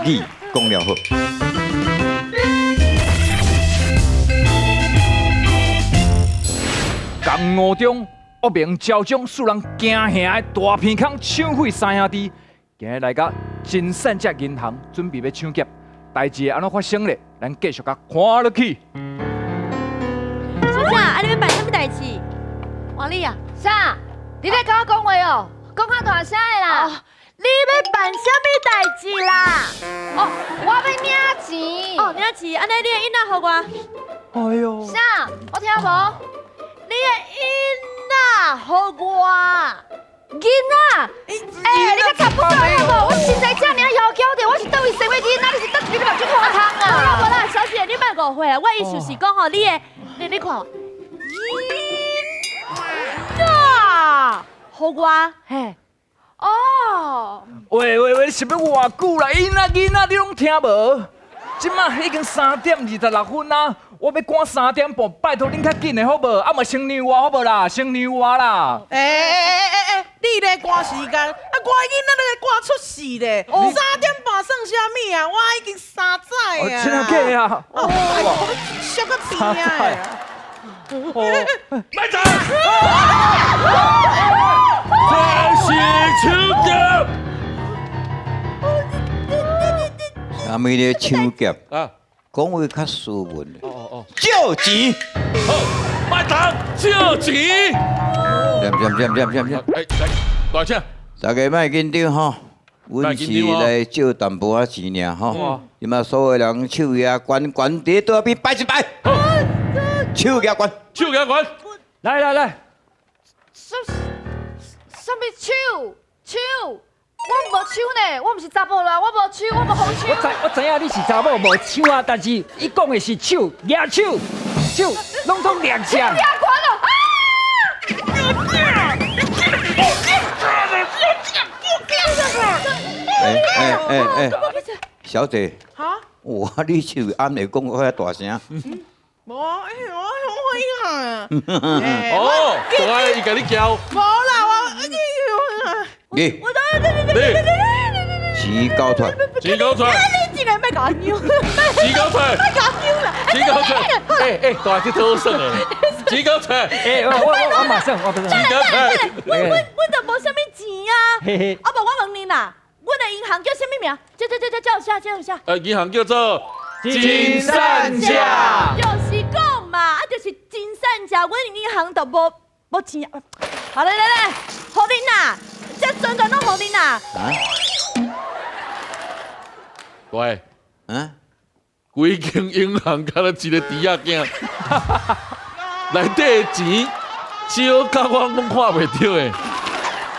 你讲了好。江湖中恶名昭彰、使人惊吓的大鼻孔抢匪三兄弟，今日来到金善家银行，准备要抢劫。代志安怎发生咧？咱继续甲看落去。小姐，你要办什么代志？王丽啊，啥？你在跟我讲话哦？讲较大声的啦！你要办什么代志啦？哦，我要领钱。哦，领钱，安尼你的囡仔互我。哎呦！啥？我听无。你的囡仔互我。囡仔，你个差不多好无？我现在这尔要求的，我是倒位生的囡仔，你是倒一个目睭看我汤啊？无啦，小姐，你莫误会啦，我意思是讲吼，你看，囡仔，互我，嘿。哦，喂，你是要偌久啦？囡仔，你拢听无？即马已经3点26分啦，我要赶3点半，拜托恁较紧的好无？啊，莫先让我好无啦？先让我啦！你咧赶时间，啊，我囡仔咧赶出事咧。3点半算啥物啊？我已经3载啊。真的假啊？哦，笑个屁啊！班长，这是抢劫！啥物咧抢劫？啊，讲话较斯文。哦，借钱。好，班长，借钱。念。哎，大声！大家莫紧张吼，阮是来借淡薄仔钱尔吼。即马所有人手也悬伫倒边摆一摆，手也悬。手给他管。来，什么手？我无手呢，我毋是查甫啦，我无手，我无好手。我知影你是查某无手啊，但是伊讲的是手，抓手，拢总抓枪。抓管了啊！小姐，哈？哇，你手暗会讲遐大声？无，我一下。哦，大爱伊甲你叫。无啦，你我对，钱交出来。钱交出来，你竟然要搞丢，钱交出来，搞丢了！钱交出来。哎，大爱这好耍诶，钱交出来，我马上，钱交出来。我就无啥物钱啊！嘿嘿，啊不，我问你啦，阮的银行叫什么名？叫一下。银行叫做金善家。就是讲嘛，啊就是金善家，阮的银行就无钱啊。好来，互恁啦，这全都互恁啦。喂，啊？规间银行敢若一个猪仔囝，内底的钱少到我拢看袂到诶。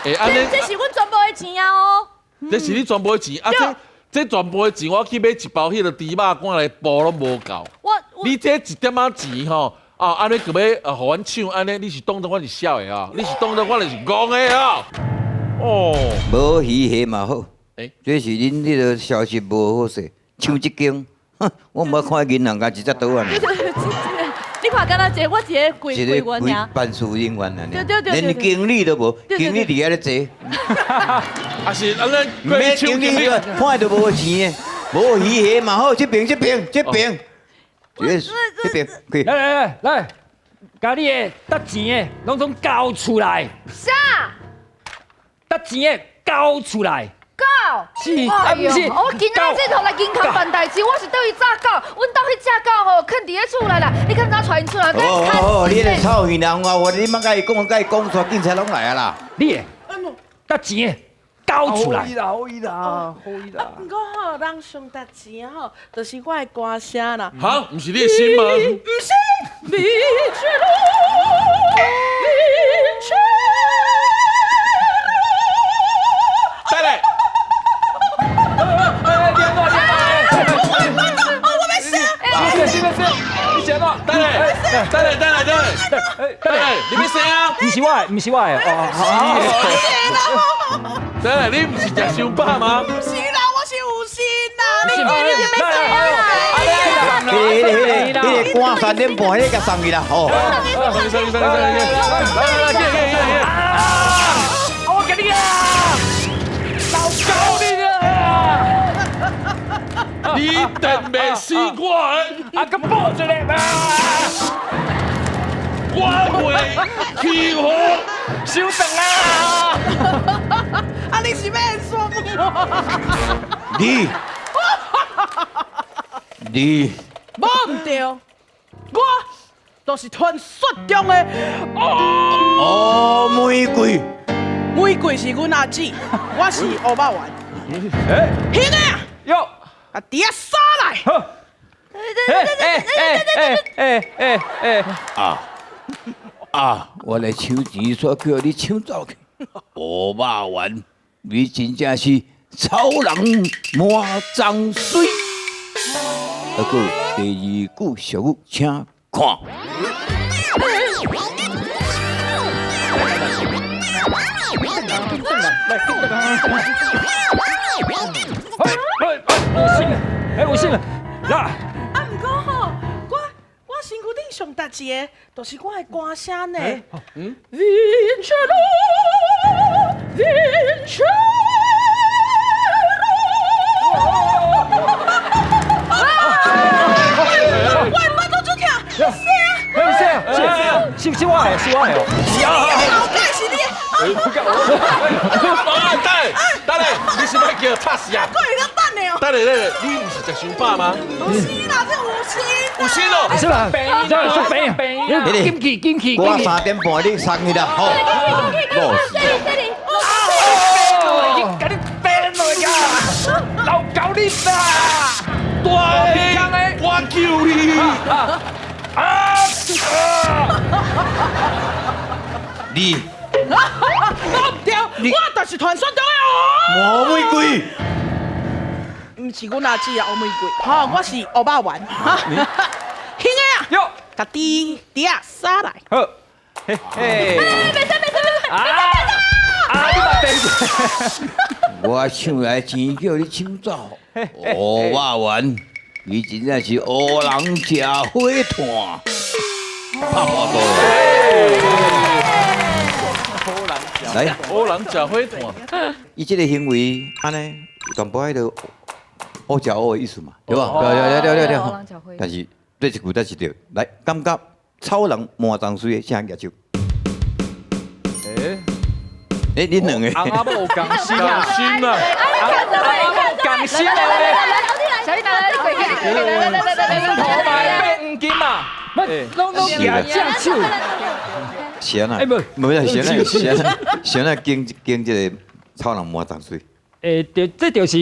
会安尼？这是阮全部的钱啊哦。这是你全部的钱啊！这全部的钱，我去买一包迄个猪肉干来煲拢无够。你这一点仔钱吼，安尼个要互阮抢，安尼你是当作我是痟的啊？你是当作我就是戆的啊？哦，无鱼虾嘛好。欸这是恁迄个消息无好势，抢一间，哼，我毋捌看银行甲一只倒啊！你看，敢若我一个柜员尔。办事人员啊，对连经理都无，经理伫遐咧坐，啊是安尼，免经理看都无钱的，无鱼虾嘛好，这边，这边，这边，来，甲你的得钱的拢总交出来，啥？得钱的交出来。狗？是，啊不是，我今仔日头来银行办代志，我是倒去炸狗，阮兜迄只狗吼，囥伫咧厝内啦，你敢敢传出来？你咧臭鱼人啊！我你莫甲伊讲出来，警察拢来啊啦！你得钱的交出来。毋过吼，人上值钱吼，就是我的歌声啦。哈，毋是你的心吗？毋是，你是路，你是。再来。你先咯，等来，你要生啊？不是我的，好。等来，你不是食伤饱吗？不是啦，我是有心啦。迄个赶3点半，迄个甲送去啦，吼。我给你啊，老高你啊！死我！啊，个报一个吧！我会起火，稍等啊！啊，你是要说我？你无唔对，我就是传说中的哦，玫瑰，玫瑰是阮阿姊，我是乌肉丸。兄弟啊，哟，把碟杀来！好。我来抢钱，所叫你抢走去。乌肉丸，你真正是超人满脏水。还有第二句俗语，请看。有信了，啦！啊，毋过吼，我身躯顶上搭一个，就是我的歌声呢。Vincero, Vincero。喂，巴肚就疼，是啊，是我的，是我的哦。老盖是你，等下，你是要叫拍死啊？我有要等的哦。等下，你不是食伤饱吗？不是啦，这有心。有心哦。是吧？病，金气。我3点半你送去啦，好。给你病落呀！老狗你啦！大兄，我救你！你我唔对，我就是传说中的魔玫瑰，唔是阮阿姊啊，乌玫瑰，哈，我是乌肉丸，哈，兄弟啊，哟，甲滴啊杀来，好，嘿嘿，你嘛病。我抢来钱叫你抢走。乌肉丸，你真正是乌人吃火炭，拍我刀。来，乌人吃火炭，伊这个行为安尼，全部迄个乌食乌的意思嘛，对吧？对。但是这一句才是对。来，感觉超人满脏水的，请举手。你两个。阿某有讲心啊，心啊！讲心啊！小丽来，你跪起来，头发变黄金嘛，拢牙正手。谁啊？哎不，没啦，谁啊？经这个超人满脏水。这就是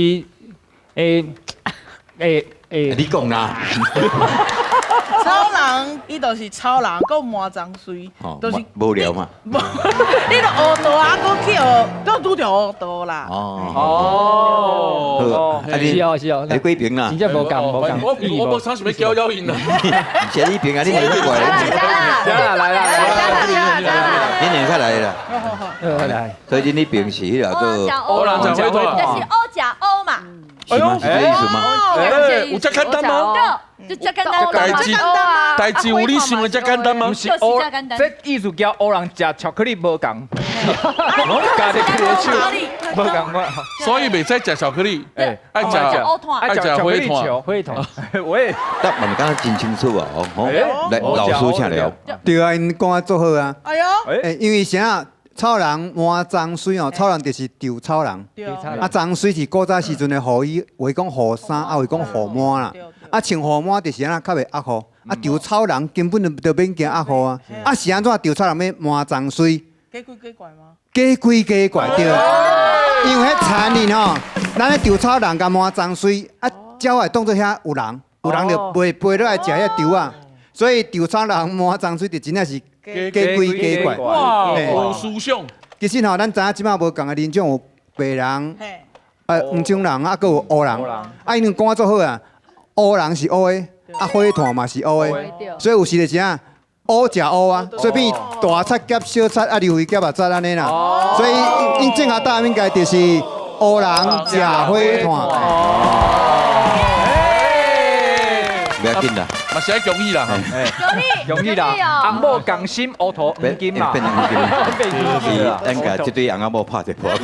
你讲啦。超人，伊就是超人，佮满脏水，就是无聊嘛。你著学道啊，佮去学，佮拄着学道啦。是哦，你几平啦？真正无共。我无啥想要教教因啦。谢你平啊，你两个过来。你两个来啦。来。所以你平时迄个做乌人吃火炭，就是乌食乌嘛，是吗？是这意思吗？有这简单吗？就这简单。代志有你想的这简单吗？不是乌，这意思叫乌人食巧克力无共，我加啲巧克力无共我。所以袂使食巧克力，爱食火炭。喂，答问讲真清楚啊！来，老师请了。对啊，因讲啊做好啊。哎呦，因为啥？超人满脏水哦，超人就是丢超人。啊，脏水是古早时阵的雨衣，话讲雨衫，啊话讲雨满啦。啊，穿雨满就是安较袂压雨。啊，丢超人根本就免惊压雨啊。啊，是安怎丢超人要满脏水？假鬼假怪吗？假鬼假怪对。因为迄残忍吼，咱咧丢超人甲满脏水，啊，鸟会当作遐有人就飞落来食遐丢啊。所以丢超人满脏水就真正是。假鬼假怪，哇，有思想。其实吼，咱知影即摆无共个人种有白人，黄种人，啊，佮有乌人。啊，因为讲做好啊，乌人是乌的，啊，火炭嘛是乌的，所以有时就啥，乌食乌啊，所以变大菜夹小菜，啊，溜鱼夹目菜安尼啦。所以因正下答应该就是乌人食火炭。不要紧啦，嘛是爱容易啦，容易啦，红某共心，乌头黄金嘛，变黄金，是咱甲这对红阿某拍一波。容易。